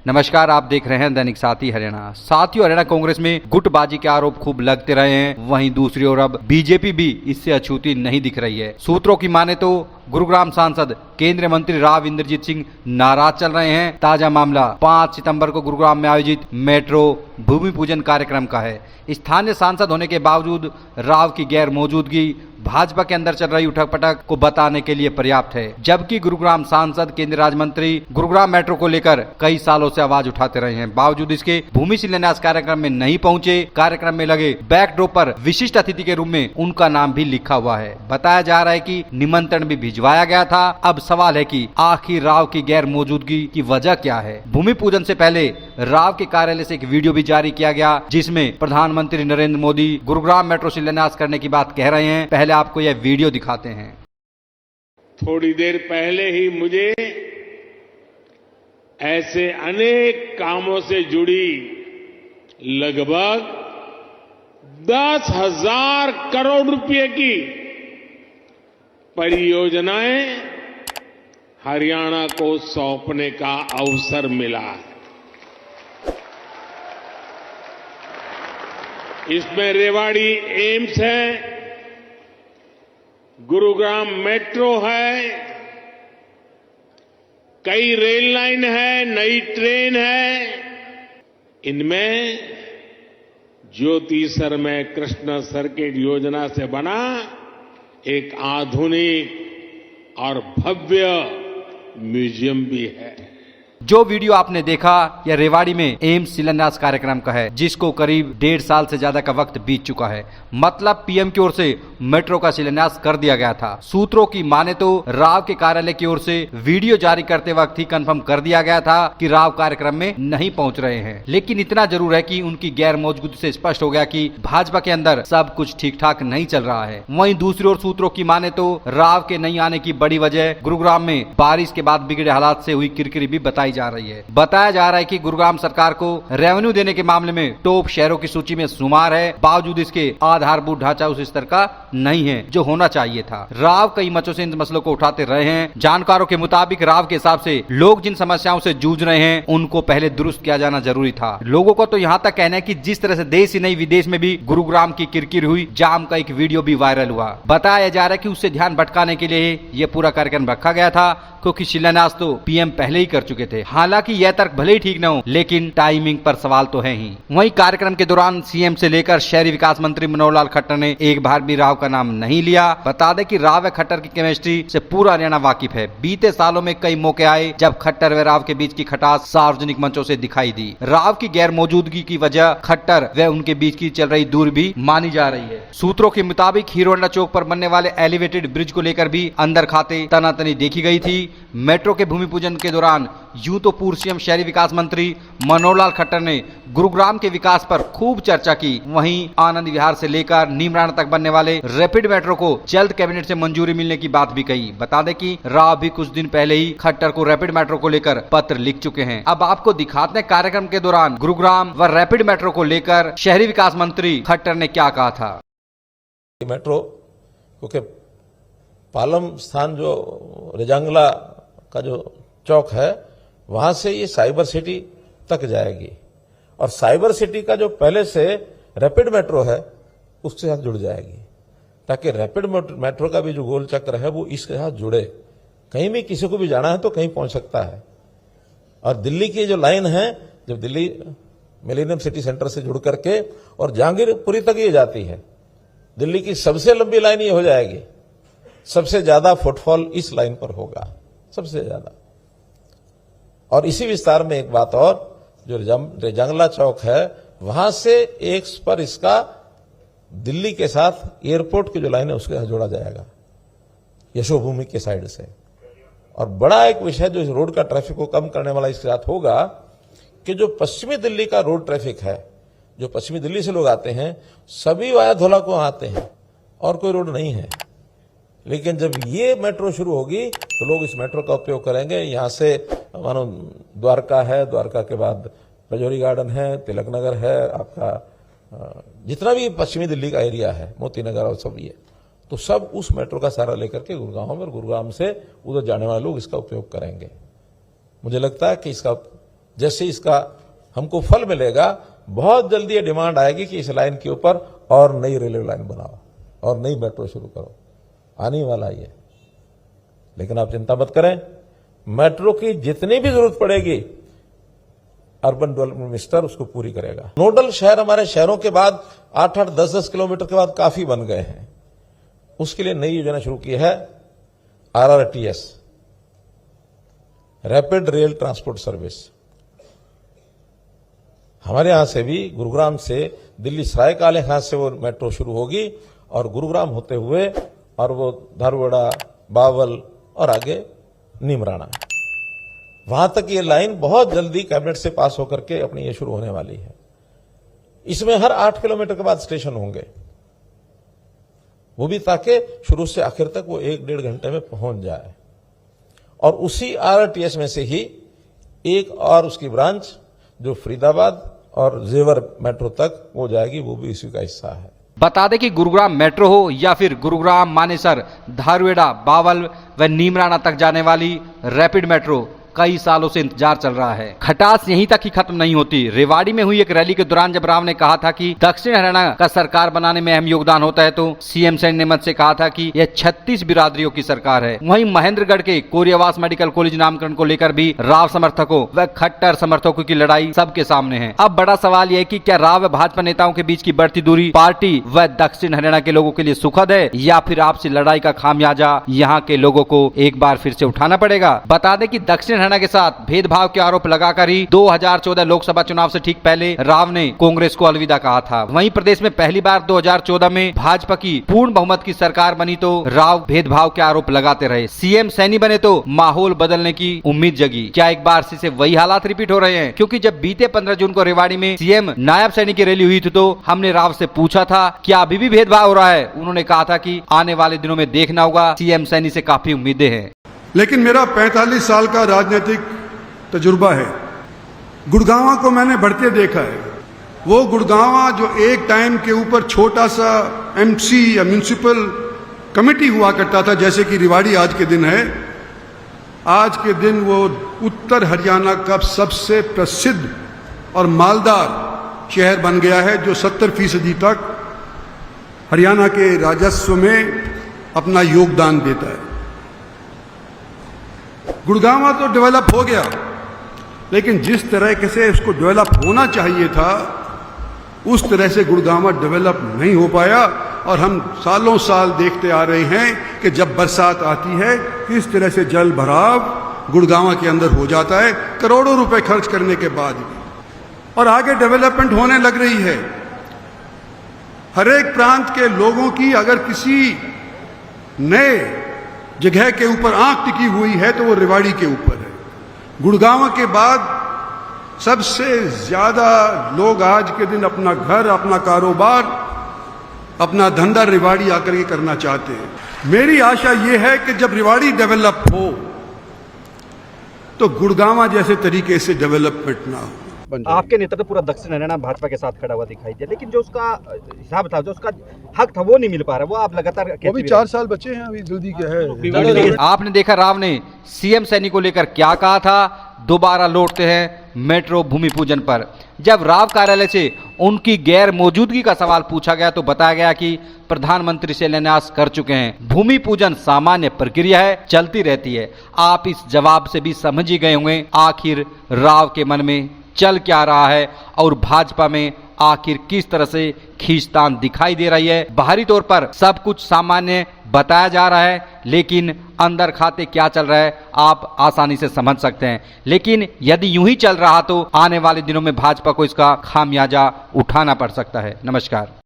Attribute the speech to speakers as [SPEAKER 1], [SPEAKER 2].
[SPEAKER 1] नमस्कार, आप देख रहे हैं दैनिक साथी हरियाणा। साथियों, हरियाणा कांग्रेस में गुटबाजी के आरोप खूब लगते रहे हैं। वहीं दूसरी ओर अब बीजेपी भी इससे अछूती नहीं दिख रही है। सूत्रों की माने तो गुरुग्राम सांसद केंद्रीय मंत्री राव इंद्रजीत सिंह नाराज चल रहे हैं। ताजा मामला 5 सितंबर को गुरुग्राम में आयोजित मेट्रो भूमि पूजन कार्यक्रम का है। स्थानीय सांसद होने के बावजूद राव की गैर मौजूदगी भाजपा के अंदर चल रही उठक पटक को बताने के लिए पर्याप्त है। जबकि गुरुग्राम सांसद केंद्रीय राज्य मंत्री गुरुग्राम मेट्रो को लेकर कई सालों से आवाज उठाते रहे हैं, बावजूद इसके भूमि शिलान्यास कार्यक्रम में नहीं पहुंचे। कार्यक्रम में लगे बैकड्रॉप पर विशिष्ट अतिथि के रूप में उनका नाम भी लिखा हुआ है। बताया जा रहा है कि निमंत्रण भी भिजवाया गया था। अब सवाल है कि आखिर राव की गैर मौजूदगी की वजह क्या है। भूमि पूजन से पहले राव के कार्यालय से एक वीडियो भी जारी किया गया, जिसमें प्रधानमंत्री नरेंद्र मोदी गुरुग्राम मेट्रो शिलान्यास करने की बात कह रहे हैं। पहले आपको यह वीडियो दिखाते हैं।
[SPEAKER 2] थोड़ी देर पहले ही मुझे ऐसे अनेक कामों से जुड़ी लगभग 10,000 करोड़ रुपए की परियोजनाएं हरियाणा को सौंपने का अवसर मिला है। इसमें रेवाड़ी एम्स है, गुरुग्राम मेट्रो है, कई रेल लाइन है, नई ट्रेन है। इनमें ज्योति सरमय कृष्ण सर्किट योजना से बना एक आधुनिक और भव्य म्यूजियम भी है।
[SPEAKER 1] जो वीडियो आपने देखा यह रेवाड़ी में एम्स शिलान्यास कार्यक्रम का है, जिसको करीब 1.5 साल से ज्यादा का वक्त बीत चुका है। मतलब पीएम की ओर से मेट्रो का शिलान्यास कर दिया गया था। सूत्रों की माने तो राव के कार्यालय की ओर से वीडियो जारी करते वक्त ही कंफर्म कर दिया गया था कि राव कार्यक्रम में नहीं पहुंच रहे हैं। लेकिन इतना जरूर है कि उनकी गैर मौजूदगी से स्पष्ट हो गया कि भाजपा के अंदर सब कुछ ठीक ठाक नहीं चल रहा है। वहीं दूसरी ओर सूत्रों की माने तो राव के नहीं आने की बड़ी वजह गुरुग्राम में बारिश के बाद बिगड़े हालात से हुई किरकिरी भी बताई जा रही है। बताया जा रहा है कि गुरुग्राम सरकार को रेवेन्यू देने के मामले में टॉप शहरों की सूची में शुमार है, बावजूद इसके आधारभूत ढांचा उस स्तर का नहीं है जो होना चाहिए था। राव कई मचों से इन मसलों को उठाते रहे हैं। जानकारों के मुताबिक राव के हिसाब से लोग जिन समस्याओं से जूझ रहे हैं उनको पहले दुरुस्त किया जाना जरूरी था। लोगों को तो यहाँ तक कहना है कि जिस तरह से देश ही नहीं विदेश में भी गुरुग्राम की किरकिर हुई, जाम का एक वीडियो भी वायरल हुआ। बताया जा रहा है कि उससे ध्यान भटकाने के लिए यह पूरा कार्यक्रम रखा गया था, क्योंकि शिलान्यास तो पीएम पहले ही कर चुके थे। हालांकि यह तर्क भले ही ठीक न हो, लेकिन टाइमिंग पर सवाल तो है ही। वहीं कार्यक्रम के दौरान सीएम से लेकर शहरी विकास मंत्री मनोहर लाल खट्टर ने एक बार भी राव का नाम नहीं लिया। बता दें कि राव व खट्टर की केमिस्ट्री से पूरा हरियाणा वाकिफ है। बीते सालों में कई मौके आए जब खट्टर व राव के बीच की खटास सार्वजनिक मंचों से दिखाई दी। राव की गैर मौजूदगी की वजह खट्टर व उनके बीच की चल रही दूरी भी मानी जा रही है। सूत्रों के मुताबिक हीरो होंडा चौक पर बनने वाले एलिवेटेड ब्रिज को लेकर भी अंदर खाते तनातनी देखी गई थी। मेट्रो के भूमि पूजन के दौरान यूं तो पूर्व सीएम शहरी विकास मंत्री मनोहर लाल खट्टर ने गुरुग्राम के विकास पर खूब चर्चा की। वहीं आनंद विहार से लेकर नीमराना तक बनने वाले रैपिड मेट्रो को जल्द कैबिनेट से मंजूरी मिलने की बात भी कही। बता दें कि राव भी कुछ दिन पहले ही खट्टर को रैपिड मेट्रो को लेकर पत्र लिख चुके हैं। अब आपको दिखाते हैं कार्यक्रम के दौरान गुरुग्राम व रैपिड मेट्रो को लेकर शहरी विकास मंत्री खट्टर ने क्या कहा था।
[SPEAKER 3] मेट्रो क्योंकि पालम स्थान जो रेजांगला का जो चौक है वहां से ये साइबर सिटी तक जाएगी, और साइबर सिटी का जो पहले से रैपिड मेट्रो है उसके साथ जुड़ जाएगी, ताकि रैपिड मेट्रो का भी जो गोल चक्र है वो इसके साथ जुड़े। कहीं भी किसी को भी जाना है तो कहीं पहुंच सकता है। और दिल्ली की जो लाइन है, जब दिल्ली मिलेनियम सिटी सेंटर से जुड़ करके और जहांगीरपुरी तक ये जाती है, दिल्ली की सबसे लंबी लाइन ये हो जाएगी। सबसे ज्यादा फुटफॉल इस लाइन पर होगा, सबसे ज्यादा। और इसी विस्तार में एक बात और, जो रेजांगला चौक है वहां से एक पर इसका दिल्ली के साथ एयरपोर्ट की जो लाइन है उसके साथ जोड़ा जाएगा, यशोभूमि के साइड से। और बड़ा एक विषय जो इस रोड का ट्रैफिक को कम करने वाला इसके साथ होगा कि जो पश्चिमी दिल्ली का रोड ट्रैफिक है, जो पश्चिमी दिल्ली से लोग आते हैं सभी वाया धौला को आते हैं और कोई रोड नहीं है। लेकिन जब ये मेट्रो शुरू होगी तो लोग इस मेट्रो का उपयोग करेंगे। यहां से मानो द्वारका है, द्वारका के बाद रजौरी गार्डन है, तिलक नगर है, आपका जितना भी पश्चिमी दिल्ली का एरिया है, मोती नगर और सब ये, तो सब उस मेट्रो का सहारा लेकर के गुरुग्राम में, और गुरुग्राम से उधर जाने वाले लोग इसका उपयोग करेंगे। मुझे लगता है कि इसका जैसे इसका हमको फल मिलेगा, बहुत जल्दी ये डिमांड आएगी कि इस लाइन के ऊपर और नई रेलवे लाइन बनाओ और नई मेट्रो शुरू करो। आने वाला ये, लेकिन आप चिंता मत करें, मेट्रो की जितनी भी जरूरत पड़ेगी अर्बन डेवलपमेंट मिनिस्टर उसको पूरी करेगा। नोडल शहर हमारे शहरों के बाद 8-8, 10-10 किलोमीटर के बाद काफी बन गए हैं। उसके लिए नई योजना शुरू की है, RRTS, rapid rail transport service. हमारे यहां से भी, गुरुग्राम से दिल्ली सरायकाले खास से वो मेट्रो शुरू होगी और गुरुग्राम होते हुए और वो धारवाड़ा, बावल और आगे नीमराना, वहां तक ये लाइन बहुत जल्दी कैबिनेट से पास होकर के अपनी ये शुरू होने वाली है। इसमें हर 8 किलोमीटर के बाद स्टेशन होंगे, वो भी ताकि शुरू से आखिर तक वो 1-1.5 घंटे में पहुंच जाए। और उसी RRTS में से ही एक और उसकी ब्रांच जो फरीदाबाद और जेवर मेट्रो तक वो जाएगी, वो भी इसी का हिस्सा है।
[SPEAKER 1] बता दें कि गुरुग्राम मेट्रो हो या फिर गुरुग्राम, मानेसर, धारवेड़ा, बावल व नीमराना तक जाने वाली रैपिड मेट्रो कई सालों से इंतजार चल रहा है। खटास यहीं तक ही खत्म नहीं होती। रेवाड़ी में हुई एक रैली के दौरान जब राव ने कहा था कि दक्षिण हरियाणा का सरकार बनाने में अहम योगदान होता है, तो सीएम सैनी ने मत से कहा था कि यह 36 बिरादरियों की सरकार है। वहीं महेंद्रगढ़ के कोरियावास मेडिकल कॉलेज नामकरण को लेकर भी राव समर्थकों व खट्टर समर्थकों की लड़ाई सबके सामने है। अब बड़ा सवाल यह है कि क्या राव व भाजपा नेताओं के बीच की बढ़ती दूरी पार्टी व दक्षिण हरियाणा के लोगों के लिए सुखद है, या फिर आपसी लड़ाई का खामियाजा यहाँ के लोगों को एक बार फिर से उठाना पड़ेगा। बता दें कि दक्षिण हरियाणा के साथ भेदभाव के आरोप लगाकर ही 2014 लोकसभा चुनाव से ठीक पहले राव ने कांग्रेस को अलविदा कहा था। वहीं प्रदेश में पहली बार 2014 में भाजपा की पूर्ण बहुमत की सरकार बनी तो राव भेदभाव के आरोप लगाते रहे। सीएम सैनी बने तो माहौल बदलने की उम्मीद जगी। क्या एक बार से वही हालात रिपीट हो रहे हैं? क्योंकि जब बीते 15 जून को रेवाड़ी में सीएम नायब सैनी की रैली हुई थी तो हमने राव से पूछा था क्या अभी भी भेदभाव हो रहा है। उन्होंने कहा था कि आने वाले दिनों में देखना होगा। सीएम सैनी से काफी उम्मीदें हैं।
[SPEAKER 4] लेकिन मेरा 45 साल का राजनीतिक तजुर्बा है। गुड़गांव को मैंने बढ़ते देखा है। वो गुड़गांव जो एक टाइम के ऊपर छोटा सा MC या म्यूनिसिपल कमेटी हुआ करता था, जैसे कि रेवाड़ी आज के दिन है, आज के दिन वो उत्तर हरियाणा का सबसे प्रसिद्ध और मालदार शहर बन गया है, जो 70% तक हरियाणा के राजस्व में अपना योगदान देता है। गुड़गांव तो डेवलप हो गया, लेकिन जिस तरह से उसको डेवलप होना चाहिए था उस तरह से गुड़गांव डेवलप नहीं हो पाया। और हम सालों साल देखते आ रहे हैं कि जब बरसात आती है किस तरह से जल भराव गुड़गांव के अंदर हो जाता है, करोड़ों रुपए खर्च करने के बाद भी। और आगे डेवलपमेंट होने लग रही है। हर एक प्रांत के लोगों की अगर किसी नए जगह के ऊपर आंख टिकी हुई है तो वो रेवाड़ी के ऊपर है। गुड़गांव के बाद सबसे ज्यादा लोग आज के दिन अपना घर, अपना कारोबार, अपना धंधा रेवाड़ी आकर के करना चाहते हैं। मेरी आशा यह है कि जब रेवाड़ी डेवलप हो तो गुड़गांव जैसे तरीके से डेवलपमेंट ना हो।
[SPEAKER 5] आपके नेतृत्व पूरा दक्षिण हरियाणा भाजपा के साथ खड़ा हुआ दिखाई दिया, लेकिन जो उसका हिसाब था, जो उसका हक था, वो नहीं मिल पा रहा। वो आप लगातार
[SPEAKER 4] अभी 4 साल बचे हैं, अभी जल्दी क्या है।
[SPEAKER 1] आपने देखा राव ने सीएम सैनी को लेकर क्या कहा था। दोबारा लौटते हैं मेट्रो भूमि पूजन पर। जब राव कार्यालय से उनकी गैर मौजूदगी का सवाल पूछा गया तो बताया गया कि प्रधानमंत्री शिलान्यास कर चुके हैं। भूमि पूजन सामान्य प्रक्रिया है, चलती रहती है। आप इस जवाब से भी समझ ही गए होंगे आखिर राव के मन में चल क्या रहा है और भाजपा में आखिर किस तरह से खींचतान दिखाई दे रही है। बाहरी तौर पर सब कुछ सामान्य बताया जा रहा है, लेकिन अंदर खाते क्या चल रहा है आप आसानी से समझ सकते हैं। लेकिन यदि यूं ही चल रहा तो आने वाले दिनों में भाजपा को इसका खामियाजा उठाना पड़ सकता है। नमस्कार।